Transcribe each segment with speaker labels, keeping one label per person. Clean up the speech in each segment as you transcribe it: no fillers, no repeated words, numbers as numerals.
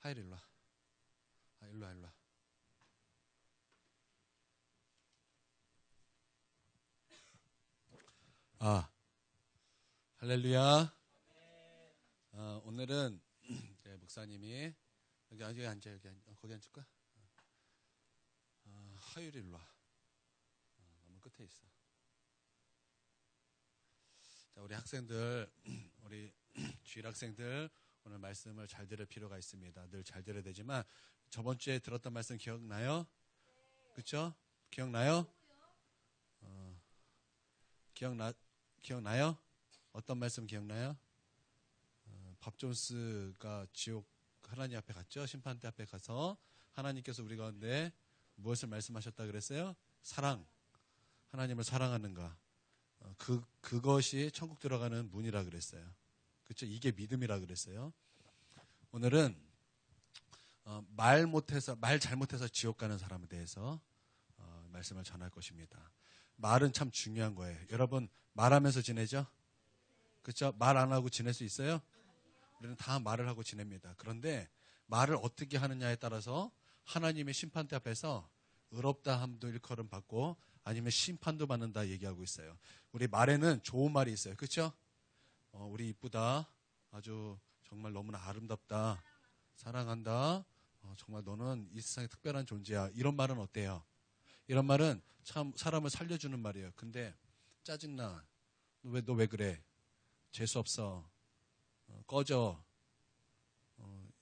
Speaker 1: 하율이 일로 와. 일로 와. 할렐루야. 오늘은 목사님이 여기 앉아. 거기 앉을까? 하율이 일로 와. 너무 끝에 있어. 자, 우리 학생들, 우리 주일 학생들 오늘 말씀을 잘 들을 필요가 있습니다. 늘 잘 들어야 되지만 저번 주에 들었던 말씀 기억나요? 그렇죠? 기억나요? 기억나요? 어떤 말씀 기억나요? 밥 존스가 지옥 하나님 앞에 갔죠? 심판대 앞에 가서 하나님께서 우리 가운데 무엇을 말씀하셨다 그랬어요? 사랑. 하나님을 사랑하는가. 그것이 천국 들어가는 문이라 그랬어요. 그렇죠? 이게 믿음이라 그랬어요. 오늘은 말 잘못해서 지옥 가는 사람에 대해서 말씀을 전할 것입니다. 말은 참 중요한 거예요. 여러분 말하면서 지내죠? 그렇죠? 말 안 하고 지낼 수 있어요? 우리는 다 말을 하고 지냅니다. 그런데 말을 어떻게 하느냐에 따라서 하나님의 심판대 앞에서 의롭다 함도 일컬음 받고 아니면 심판도 받는다 얘기하고 있어요. 우리 말에는 좋은 말이 있어요. 그렇죠? 우리 이쁘다. 아주 정말 너무나 아름답다. 사랑한다. 정말 너는 이 세상에 특별한 존재야. 이런 말은 어때요? 이런 말은 참 사람을 살려주는 말이에요. 근데 짜증나. 너 왜 그래? 재수없어. 꺼져.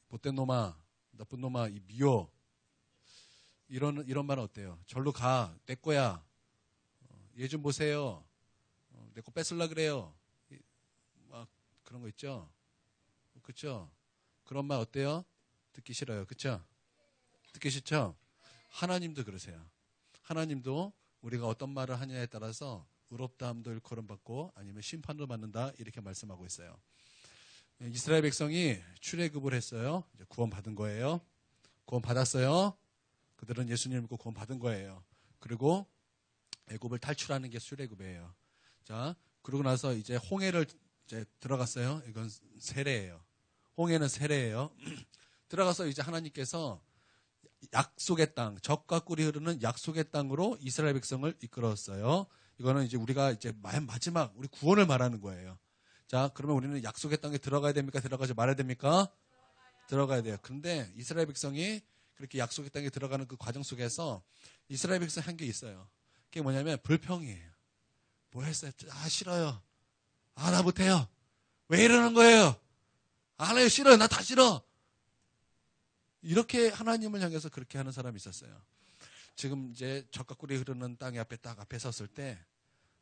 Speaker 1: 못된 놈아. 나쁜 놈아. 이 미워. 이런 말은 어때요? 절로 가. 내 거야. 얘 좀 보세요. 내 거 뺏으려 그래요. 막 그런 거 있죠? 그렇죠? 그런 말 어때요? 듣기 싫어요. 그렇죠? 듣기 싫죠? 하나님도 그러세요. 하나님도 우리가 어떤 말을 하냐에 따라서 의롭다함도 일컬음 받고 아니면 심판도 받는다 이렇게 말씀하고 있어요. 이스라엘 백성이 출애굽을 했어요. 이제 구원 받은 거예요. 구원 받았어요. 그들은 예수님을 믿고 구원 받은 거예요. 그리고 애굽을 탈출하는 게 출애굽이에요. 자, 그러고 나서 이제 홍해를 이제 들어갔어요. 이건 세례예요. 홍해는 세례예요. 들어가서 이제 하나님께서 약속의 땅, 젖과 꿀이 흐르는 약속의 땅으로 이스라엘 백성을 이끌었어요. 이거는 이제 우리가 이제 마지막 우리 구원을 말하는 거예요. 자, 그러면 우리는 약속의 땅에 들어가야 됩니까? 들어가지 말아야 됩니까? 들어가야 돼요. 그런데 이스라엘 백성이 그렇게 약속의 땅에 들어가는 그 과정 속에서 이스라엘 백성 한 게 있어요. 그게 뭐냐면 불평이에요. 뭐 했어요? 싫어요. 나 못해요. 왜 이러는 거예요? 안 해요. 싫어요. 나 다 싫어. 이렇게 하나님을 향해서 그렇게 하는 사람이 있었어요. 지금 이제 젖과 꿀이 흐르는 땅 앞에 딱 앞에 섰을 때,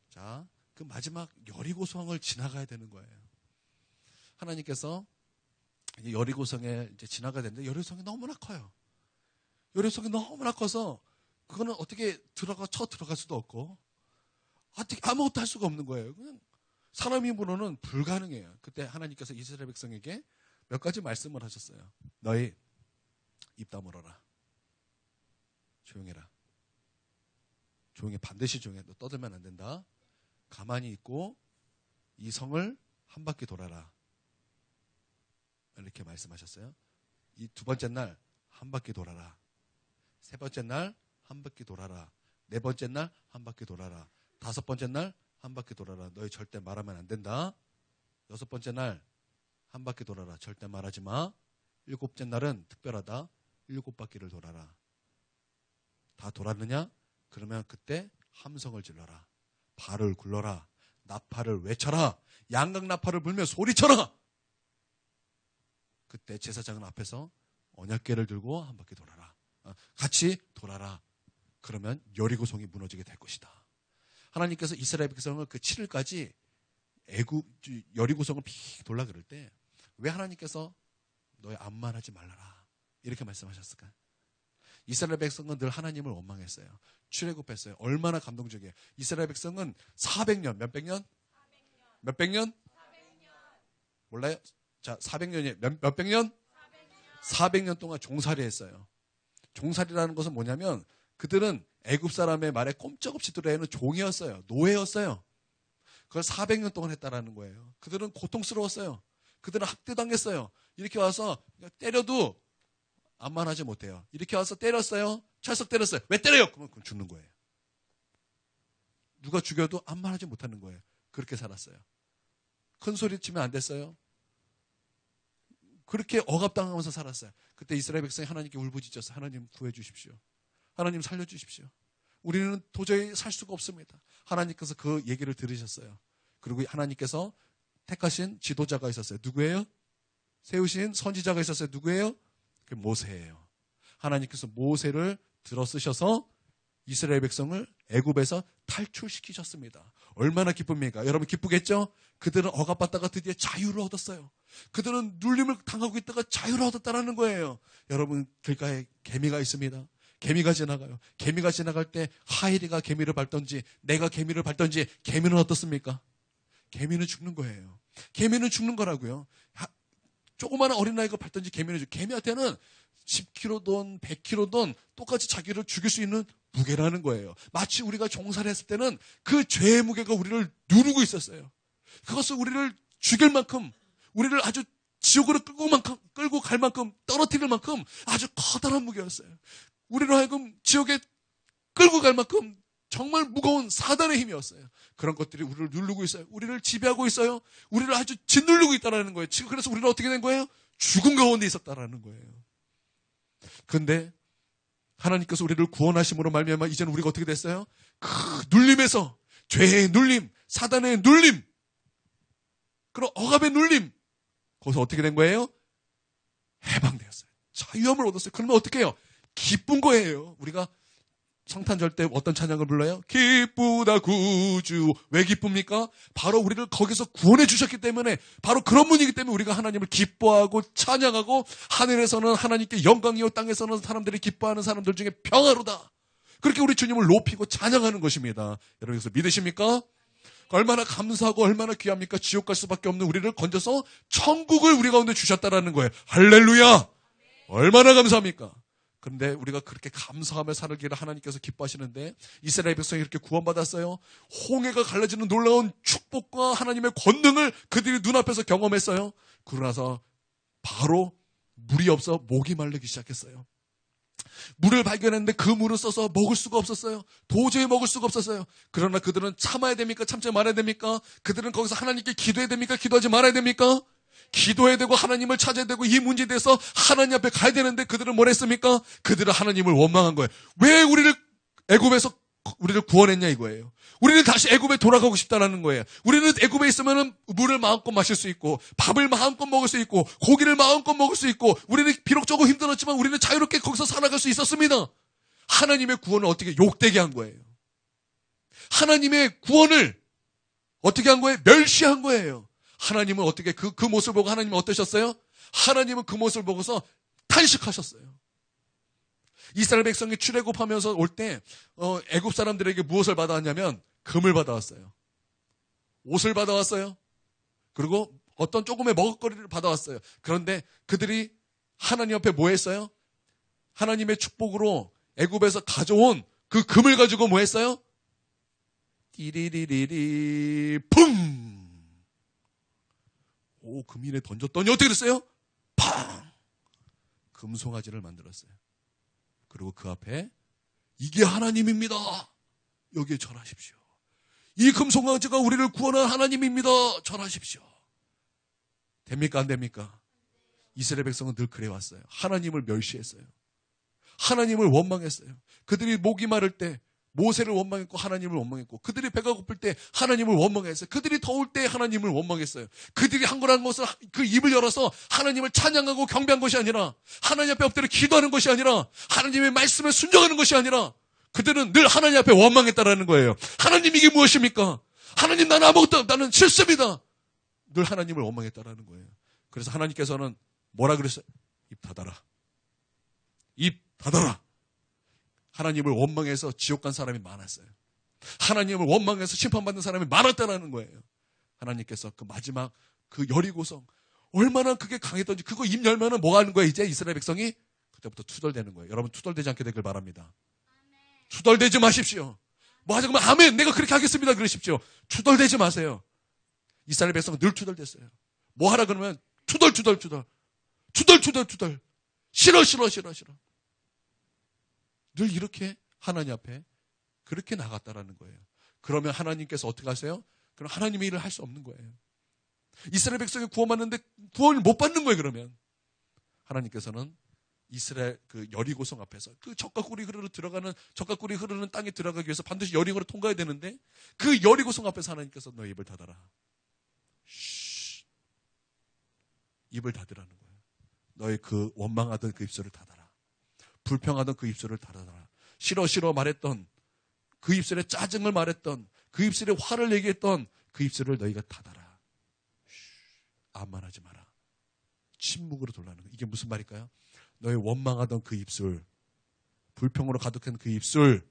Speaker 1: 자, 그 마지막 여리고성을 지나가야 되는 거예요. 하나님께서 여리고성에 이제 지나가야 되는데 여리고성이 너무나 커요. 여리고성이 너무나 커서 그거는 어떻게 들어갈 수도 없고 어떻게 아무것도 할 수가 없는 거예요. 그냥 사람 힘으로는 불가능해요. 그때 하나님께서 이스라엘 백성에게 몇 가지 말씀을 하셨어요. 너희 입 다물어라. 조용해라. 조용해. 반드시 조용해. 너 떠들면 안 된다. 가만히 있고 이 성을 한 바퀴 돌아라. 이렇게 말씀하셨어요. 이 두 번째 날 한 바퀴 돌아라. 세 번째 날 한 바퀴 돌아라. 네 번째 날 한 바퀴 돌아라. 다섯 번째 날 한 바퀴 돌아라. 너희 절대 말하면 안 된다. 여섯 번째 날 한 바퀴 돌아라. 절대 말하지 마. 일곱째 날은 특별하다. 일곱 바퀴를 돌아라. 다 돌았느냐? 그러면 그때 함성을 질러라. 발을 굴러라. 나팔을 외쳐라. 양각 나팔을 불며 소리쳐라. 그때 제사장은 앞에서 언약궤를 들고 한 바퀴 돌아라. 같이 돌아라. 그러면 여리고성이 무너지게 될 것이다. 하나님께서 이스라엘 백성을 그 7일까지 여리고성을 픽 돌라 그럴 때 왜 하나님께서 너희 암만하지 말라라 이렇게 말씀하셨을까요? 이스라엘 백성은 늘 하나님을 원망했어요. 출애굽했어요. 얼마나 감동적이에요. 이스라엘 백성은 400년, 몇백 년? 몇백 년? 몰라요? 자, 400년이 몇백 년? 400년 동안 종살이 했어요. 종살이라는 것은 뭐냐면 그들은 애굽 사람의 말에 꼼짝없이 들어야 하는 종이었어요. 노예였어요. 그걸 400년 동안 했다라는 거예요. 그들은 고통스러웠어요. 그들은 학대당했어요. 이렇게 와서 때려도 암만 하지 못해요. 이렇게 와서 때렸어요. 찰싹 때렸어요. 왜 때려요? 그러면 죽는 거예요. 누가 죽여도 암만 하지 못하는 거예요. 그렇게 살았어요. 큰 소리 치면 안 됐어요. 그렇게 억압당하면서 살았어요. 그때 이스라엘 백성이 하나님께 울부짖었어요. 하나님 구해주십시오. 하나님 살려주십시오. 우리는 도저히 살 수가 없습니다. 하나님께서 그 얘기를 들으셨어요. 그리고 하나님께서 택하신 지도자가 있었어요. 누구예요? 세우신 선지자가 있었어요. 누구예요? 그 모세예요. 하나님께서 모세를 들어 쓰셔서 이스라엘 백성을 애굽에서 탈출시키셨습니다. 얼마나 기쁩니까? 여러분 기쁘겠죠? 그들은 억압받다가 드디어 자유를 얻었어요. 그들은 눌림을 당하고 있다가 자유를 얻었다는 거예요. 여러분 길가에 개미가 있습니다. 개미가 지나가요. 개미가 지나갈 때 하일이가 개미를 밟던지 내가 개미를 밟던지 개미는 어떻습니까? 개미는 죽는 거예요. 개미는 죽는 거라고요. 조그마한 어린아이가 밟던지 개미는 개미한테는 10kg든 100kg든 똑같이 자기를 죽일 수 있는 무게라는 거예요. 마치 우리가 종살이 했을 때는 그 죄의 무게가 우리를 누르고 있었어요. 그것을 우리를 죽일 만큼, 우리를 아주 지옥으로 끌고 갈 만큼, 떨어뜨릴 만큼 아주 커다란 무게였어요. 우리로 하여금 지옥에 끌고 갈 만큼 정말 무거운 사단의 힘이었어요. 그런 것들이 우리를 누르고 있어요. 우리를 지배하고 있어요. 우리를 아주 짓누르고 있다는 거예요. 지금 그래서 우리는 어떻게 된 거예요? 죽음 가운데 있었다라는 거예요. 그런데 하나님께서 우리를 구원하심으로 말미암아 이제는 우리가 어떻게 됐어요? 그 눌림에서 죄의 눌림, 사단의 눌림, 그런 억압의 눌림, 거기서 어떻게 된 거예요? 해방되었어요. 자유함을 얻었어요. 그러면 어떻게 해요? 기쁜 거예요. 우리가 성탄절 때 어떤 찬양을 불러요? 기쁘다 구주. 왜 기쁩니까? 바로 우리를 거기서 구원해 주셨기 때문에, 바로 그런 분이기 때문에 우리가 하나님을 기뻐하고 찬양하고, 하늘에서는 하나님께 영광이요 땅에서는 사람들이 기뻐하는 사람들 중에 평화로다. 그렇게 우리 주님을 높이고 찬양하는 것입니다. 여러분 그래서 믿으십니까? 얼마나 감사하고 얼마나 귀합니까? 지옥 갈 수밖에 없는 우리를 건져서 천국을 우리 가운데 주셨다라는 거예요. 할렐루야! 얼마나 감사합니까? 그런데 우리가 그렇게 감사하며 살기를 하나님께서 기뻐하시는데 이스라엘 백성이 이렇게 구원받았어요. 홍해가 갈라지는 놀라운 축복과 하나님의 권능을 그들이 눈앞에서 경험했어요. 그러고 나서 바로 물이 없어 목이 마르기 시작했어요. 물을 발견했는데 그 물을 써서 먹을 수가 없었어요. 도저히 먹을 수가 없었어요. 그러나 그들은 참아야 됩니까? 참지 말아야 됩니까? 그들은 거기서 하나님께 기도해야 됩니까? 기도하지 말아야 됩니까? 기도해야 되고 하나님을 찾아야 되고 이 문제에 대해서 하나님 앞에 가야 되는데 그들은 뭘 했습니까? 그들은 하나님을 원망한 거예요. 왜 우리를 애굽에서 우리를 구원했냐 이거예요. 우리는 다시 애굽에 돌아가고 싶다라는 거예요. 우리는 애굽에 있으면 물을 마음껏 마실 수 있고 밥을 마음껏 먹을 수 있고 고기를 마음껏 먹을 수 있고 우리는 비록 조금 힘들었지만 우리는 자유롭게 거기서 살아갈 수 있었습니다. 하나님의 구원을 어떻게 욕되게 한 거예요. 하나님의 구원을 어떻게 한 거예요? 멸시한 거예요. 하나님은 어떻게 그 모습을 보고 하나님은 어떠셨어요? 하나님은 그 모습을 보고서 탄식하셨어요. 이스라엘 백성이 출애굽하면서 올 때 애굽 사람들에게 무엇을 받아왔냐면 금을 받아왔어요. 옷을 받아왔어요. 그리고 어떤 조금의 먹을거리를 받아왔어요. 그런데 그들이 하나님 앞에 뭐 했어요? 하나님의 축복으로 애굽에서 가져온 그 금을 가지고 뭐 했어요? 띠리리리리 쿵! 오, 금인에 던졌더니 어떻게 됐어요? 팡! 금송아지를 만들었어요. 그리고 그 앞에 이게 하나님입니다. 여기에 절하십시오. 이 금송아지가 우리를 구원한 하나님입니다. 절하십시오. 됩니까? 안 됩니까? 이스라엘 백성은 늘 그래왔어요. 하나님을 멸시했어요. 하나님을 원망했어요. 그들이 목이 마를 때 모세를 원망했고 하나님을 원망했고 그들이 배가 고플 때 하나님을 원망했어요. 그들이 더울 때 하나님을 원망했어요. 그들이 한 거라는 것은 그 입을 열어서 하나님을 찬양하고 경배한 것이 아니라 하나님 앞에 엎드려 기도하는 것이 아니라 하나님의 말씀에 순종하는 것이 아니라 그들은 늘 하나님 앞에 원망했다라는 거예요. 하나님 이게 무엇입니까? 하나님 나는 아무것도 나는 싫습니다. 늘 하나님을 원망했다라는 거예요. 그래서 하나님께서는 뭐라 그랬어요? 입 닫아라. 입 닫아라. 하나님을 원망해서 지옥 간 사람이 많았어요. 하나님을 원망해서 심판받는 사람이 많았다는 거예요. 하나님께서 그 마지막 그 여리고성 얼마나 그게 강했던지 그거 입 열면은 뭐 하는 거예요? 이제 이스라엘 백성이 그때부터 투덜대는 거예요. 여러분 투덜대지 않게 되길 바랍니다. 투덜대지 마십시오. 뭐 하자고 하면 아멘 내가 그렇게 하겠습니다 그러십시오. 투덜대지 마세요. 이스라엘 백성은 늘 투덜댔어요. 뭐 하라 그러면 투덜 싫어, 싫어, 싫어, 싫어. 늘 이렇게 하나님 앞에 그렇게 나갔다라는 거예요. 그러면 하나님께서 어떻게 하세요? 그럼 하나님의 일을 할 수 없는 거예요. 이스라엘 백성이 구원받는데 구원을 못 받는 거예요. 그러면 하나님께서는 이스라엘 그 여리고성 앞에서 그 젖과 꿀이 흐르는 땅에 들어가기 위해서 반드시 여리고를 통과해야 되는데 그 여리고성 앞에서 하나님께서 너의 입을 닫아라. 쉬. 입을 닫으라는 거예요. 너의 그 원망하던 그 입술을 닫아라. 불평하던 그 입술을 닫아라. 싫어 싫어 말했던 그 입술에 짜증을 말했던 그 입술에 화를 얘기했던 그 입술을 너희가 닫아라. 아무 말하지 마라. 침묵으로 돌라는 거예요. 이게 무슨 말일까요? 너의 원망하던 그 입술, 불평으로 가득한 그 입술,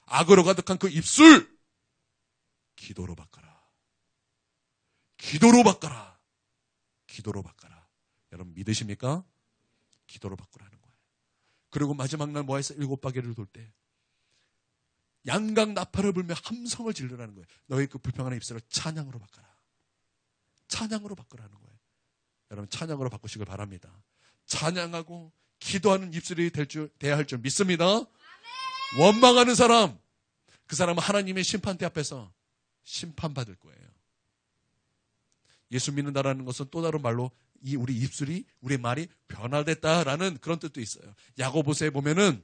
Speaker 1: 악으로 가득한 그 입술, 기도로 바꿔라. 기도로 바꿔라. 기도로 바꿔라. 여러분 믿으십니까? 기도로 바꾸라는 거예요. 그리고 마지막 날 모아서 7바퀴를 돌 때 양각 나팔을 불며 함성을 지르라는 거예요. 너의 그 불평하는 입술을 찬양으로 바꿔라. 찬양으로 바꾸라는 거예요. 여러분 찬양으로 바꾸시길 바랍니다. 찬양하고 기도하는 입술이 돼야 할 줄 믿습니다. 원망하는 사람, 그 사람은 하나님의 심판대 앞에서 심판받을 거예요. 예수 믿는다라는 것은 또 다른 말로 우리 입술이, 우리 말이 변화됐다라는 그런 뜻도 있어요. 야고보서에 보면은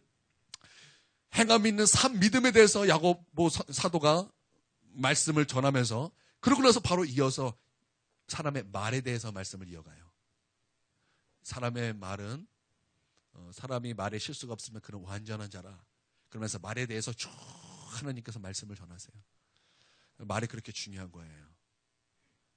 Speaker 1: 행함 있는 산 믿음에 대해서 야고보 사도가 말씀을 전하면서 그러고 나서 바로 이어서 사람의 말에 대해서 말씀을 이어가요. 사람의 말은 사람이 말에 실수가 없으면 그는 완전한 자라. 그러면서 말에 대해서 쭉 하나님께서 말씀을 전하세요. 말이 그렇게 중요한 거예요.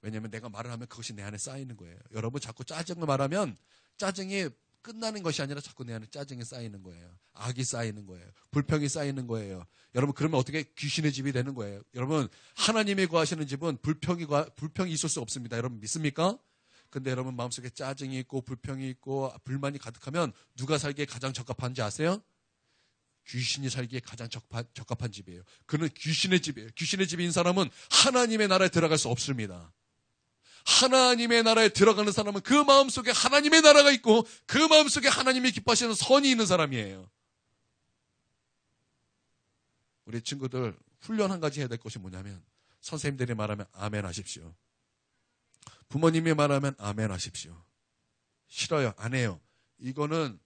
Speaker 1: 왜냐하면 내가 말을 하면 그것이 내 안에 쌓이는 거예요. 여러분 자꾸 짜증을 말하면 짜증이 끝나는 것이 아니라 자꾸 내 안에 짜증이 쌓이는 거예요. 악이 쌓이는 거예요. 불평이 쌓이는 거예요. 여러분 그러면 어떻게 귀신의 집이 되는 거예요. 여러분 하나님이 거하시는 집은 불평이 있을 수 없습니다. 여러분 믿습니까? 근데 여러분 마음속에 짜증이 있고 불평이 있고 불만이 가득하면 누가 살기에 가장 적합한지 아세요? 귀신이 살기에 가장 적합한 집이에요. 그는 귀신의 집이에요. 귀신의 집인 사람은 하나님의 나라에 들어갈 수 없습니다. 하나님의 나라에 들어가는 사람은 그 마음속에 하나님의 나라가 있고 그 마음속에 하나님이 기뻐하시는 선이 있는 사람이에요. 우리 친구들 훈련 한 가지 해야 될 것이 뭐냐면 선생님들이 말하면 아멘 하십시오. 부모님이 말하면 아멘 하십시오. 싫어요. 안 해요. 이거는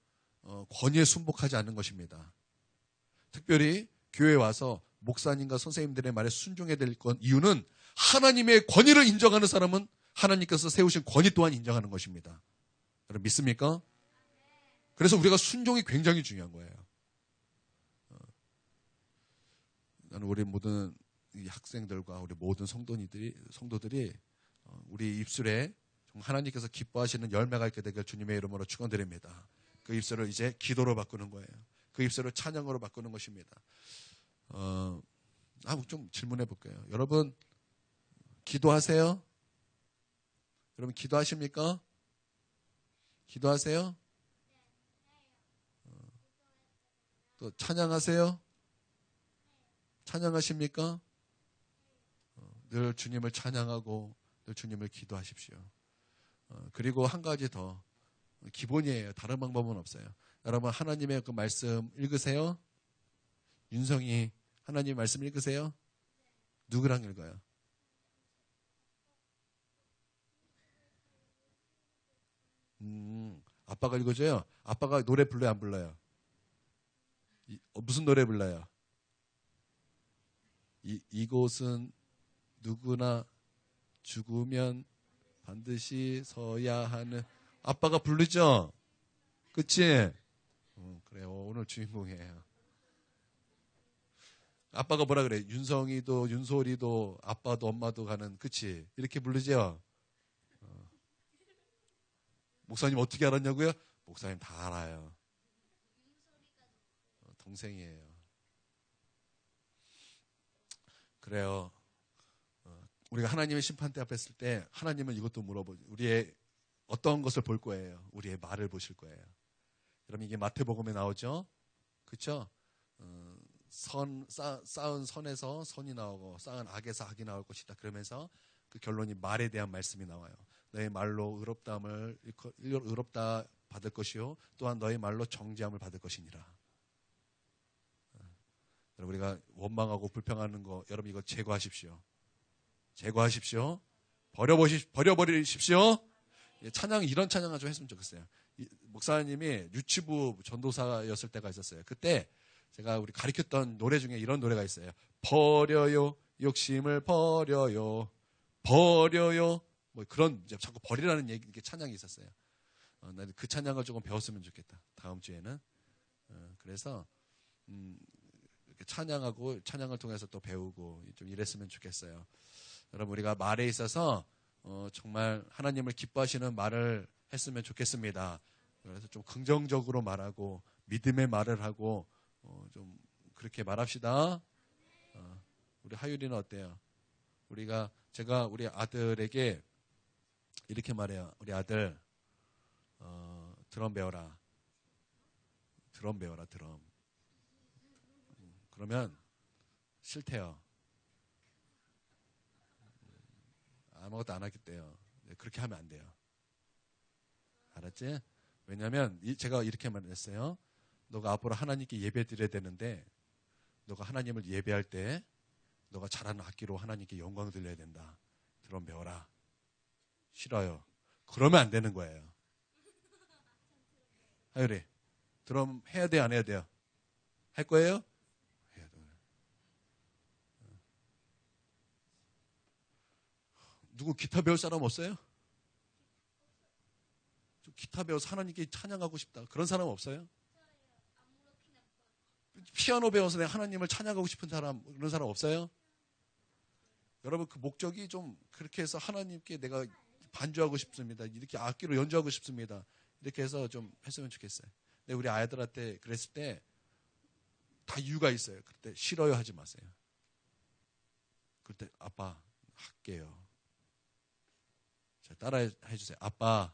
Speaker 1: 권위에 순복하지 않는 것입니다. 특별히 교회에 와서 목사님과 선생님들의 말에 순종해야 될 건 이유는 하나님의 권위를 인정하는 사람은 하나님께서 세우신 권위 또한 인정하는 것입니다. 여러분 믿습니까? 그래서 우리가 순종이 굉장히 중요한 거예요. 나는 우리 모든 학생들과 우리 모든 성도들이 우리 입술에 하나님께서 기뻐하시는 열매가 있게 되길 주님의 이름으로 축원드립니다. 그 입술을 이제 기도로 바꾸는 거예요. 그 입술을 찬양으로 바꾸는 것입니다. 좀 질문해 볼게요. 여러분 기도하세요? 여러분 기도하십니까? 기도하세요? 또 찬양하세요? 찬양하십니까? 늘 주님을 찬양하고 늘 주님을 기도하십시오. 그리고 한 가지 더 기본이에요. 다른 방법은 없어요. 여러분 하나님의 그 말씀 읽으세요? 윤성이 하나님 말씀 읽으세요? 누구랑 읽어요? 아빠가 읽어줘요? 아빠가 노래 불러요? 안 불러요? 무슨 노래 불러요? 이곳은 누구나 죽으면 반드시 서야 하는 아빠가 부르죠? 그치? 그래요. 오늘 주인공이에요. 아빠가 뭐라 그래? 윤성이도 윤소리도 아빠도 엄마도 가는 그치? 이렇게 부르죠? 목사님 어떻게 알았냐고요? 목사님 다 알아요. 동생이에요. 그래요. 우리가 하나님의 심판대 앞에 있을 때 하나님은 이것도 물어보죠. 우리의 어떤 것을 볼 거예요? 우리의 말을 보실 거예요. 그럼 이게 마태복음에 나오죠? 그렇죠? 쌓은 선에서 선이 나오고 쌓은 악에서 악이 나올 것이다. 그러면서 그 결론이 말에 대한 말씀이 나와요. 너의 말로 의롭다 받을 것이요 또한 너희 말로 정죄함을 받을 것이니라. 여러분 우리가 원망하고 불평하는 거 여러분 이거 제거하십시오. 제거하십시오. 버려버리십시오. 찬양 이런 찬양을 좀 했으면 좋겠어요. 목사님이 유치부 전도사였을 때가 있었어요. 그때 제가 우리 가르쳤던 노래 중에 이런 노래가 있어요. 버려요 욕심을 버려요 버려요 뭐 그런 이제 자꾸 버리라는 얘기 찬양이 있었어요. 나는 그 찬양을 조금 배웠으면 좋겠다. 다음 주에는. 그래서 이렇게 찬양하고 찬양을 통해서 또 배우고 좀 이랬으면 좋겠어요. 여러분 우리가 말에 있어서 정말 하나님을 기뻐하시는 말을 했으면 좋겠습니다. 그래서 좀 긍정적으로 말하고 믿음의 말을 하고 좀 그렇게 말합시다. 우리 하율이는 어때요? 제가 우리 아들에게 이렇게 말해요. 우리 아들 드럼 배워라. 드럼 배워라. 드럼. 그러면 싫대요. 아무것도 안 하겠대요. 그렇게 하면 안 돼요. 알았지? 왜냐하면 제가 이렇게 말했어요. 너가 앞으로 하나님께 예배 드려야 되는데 너가 하나님을 예배할 때 너가 잘하는 악기로 하나님께 영광 들려야 된다. 드럼 배워라. 싫어요. 그러면 안 되는 거예요. 하율이 드럼 해야 돼요? 안 해야 돼요? 할 거예요? 해야 돼요. 누구 기타 배울 사람 없어요? 기타 배워서 하나님께 찬양하고 싶다. 그런 사람 없어요? 피아노 배워서 내가 하나님을 찬양하고 싶은 사람, 그런 사람 없어요? 여러분 그 목적이 좀 그렇게 해서 하나님께 내가 반주하고 싶습니다. 이렇게 악기로 연주하고 싶습니다. 이렇게 해서 좀 했으면 좋겠어요. 근데 우리 아이들한테 그랬을 때 다 이유가 있어요. 그때 싫어요 하지 마세요. 그때 아빠 할게요. 자, 따라해 주세요. 아빠,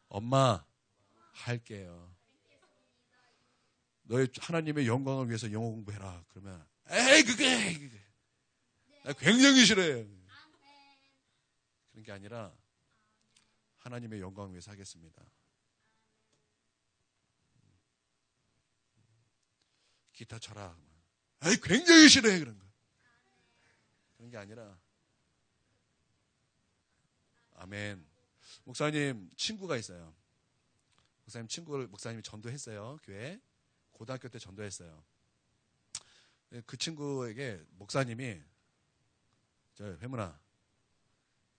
Speaker 1: 엄마 할게요. 너희 하나님의 영광을 위해서 영어 공부해라. 그러면 에이 그게 나 굉장히 싫어요. 그런 게 아니라 하나님의 영광을 위해서 하겠습니다. 기타 쳐라. 에이 굉장히 싫어해. 그런 거. 그런 게 아니라 아멘. 목사님 친구가 있어요. 목사님이 전도했어요. 교회. 고등학교 때 전도했어요. 그 친구에게 목사님이 회문아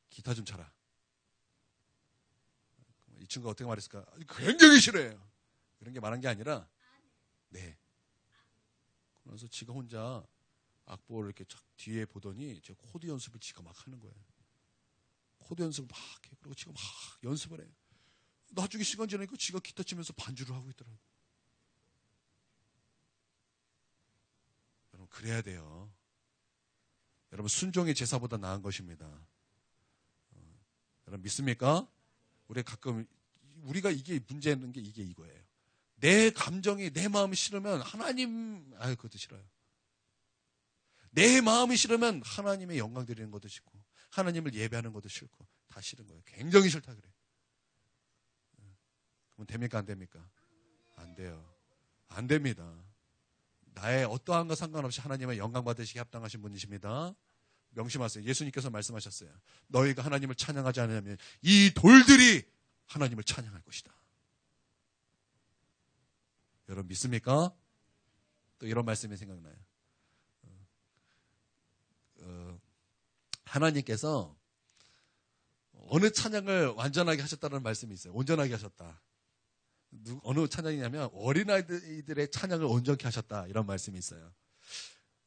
Speaker 1: 기타 좀 쳐라. 이 친구가 어떻게 말했을까? 굉장히 싫어해요. 그런 게 말한 게 아니라 네. 그래서 지가 혼자 악보를 이렇게 뒤에 보더니 제 코드 연습을 지가 막 하는 거예요. 코드 연습을 막 해. 그리고 지가 막 연습을 해요. 나중에 시간 지나니까 지가 기타 치면서 반주를 하고 있더라고요. 여러분 그래야 돼요. 여러분 순종이 제사보다 나은 것입니다. 여러분 믿습니까? 우리가 이게 문제는 게 이거예요. 내 감정이 내 마음이 싫으면 하나님 그것도 싫어요. 내 마음이 싫으면 하나님의 영광 드리는 것도 싫고 하나님을 예배하는 것도 싫고 다 싫은 거예요. 굉장히 싫다 그래요. 그럼 됩니까 안 됩니까? 안 돼요. 안 됩니다. 나의 어떠한 것 상관없이 하나님의 영광 받으시기 합당하신 분이십니다. 명심하세요. 예수님께서 말씀하셨어요. 너희가 하나님을 찬양하지 않으면 이 돌들이 하나님을 찬양할 것이다. 여러분 믿습니까? 또 이런 말씀이 생각나요. 하나님께서 어느 찬양을 완전하게 하셨다는 말씀이 있어요. 온전하게 하셨다. 어느 찬양이냐면 어린아이들의 찬양을 온전케 하셨다. 이런 말씀이 있어요.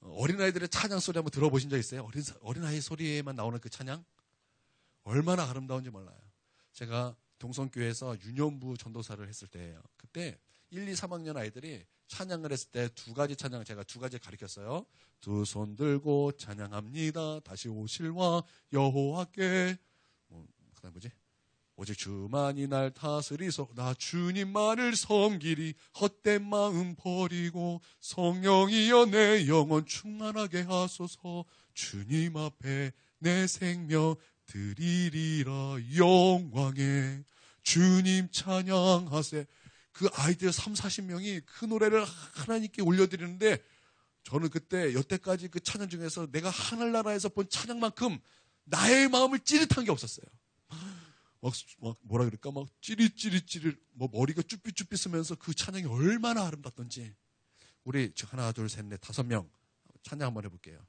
Speaker 1: 어린아이들의 찬양 소리 한번 들어보신 적 있어요? 어린아이 소리에만 나오는 그 찬양? 얼마나 아름다운지 몰라요. 제가 동성교회에서 유년부 전도사를 했을 때예요. 그때 1, 2, 3학년 아이들이 찬양을 했을 때 두 가지 찬양 제가 두 가지 가르쳤어요. 두 손 들고 찬양합니다. 다시 오실와 여호와께 그다음 뭐지? 오직 주만이 날 다스리소 나 주님만을 섬기리 헛된 마음 버리고 성령이여 내 영혼 충만하게 하소서 주님 앞에 내 생명 드리리라 영광에 주님 찬양하세. 그 아이들 30-40명이 그 노래를 하나님께 올려드리는데 저는 그때 여태까지 그 찬양 중에서 내가 하늘나라에서 본 찬양만큼 나의 마음을 찌릿한 게 없었어요. 막 뭐라 그럴까? 막 찌릿찌릿찌릿 머리가 쭈삣쭈삣 쓰면서 그 찬양이 얼마나 아름답던지. 우리 하나, 둘, 셋, 넷, 5명 찬양 한번 해볼게요.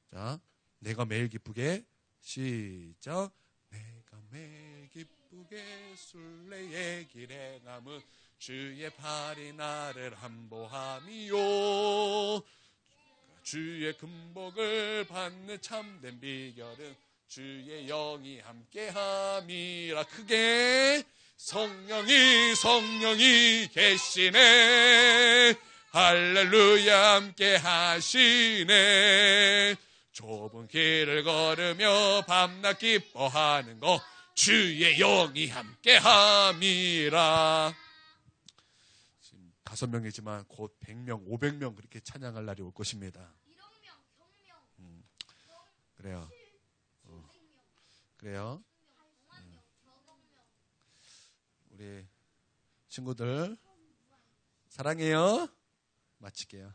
Speaker 1: 자, 내가 매일 기쁘게 시작. 내가 매일 기쁘게 순례의 길에 남은 주의 팔이 나를 함보함이요. 주의 금복을 받는 참된 비결은 주의 영이 함께함이라. 크게 성령이 계시네. 할렐루야 함께 하시네. 좁은 길을 걸으며 밤낮 기뻐하는 거 주의 영이 함께함이라. 지금 5명이지만 곧 100명, 500명 그렇게 찬양할 날이 올 것입니다. 그래요. 그래요. 우리 친구들 사랑해요. 마칠게요.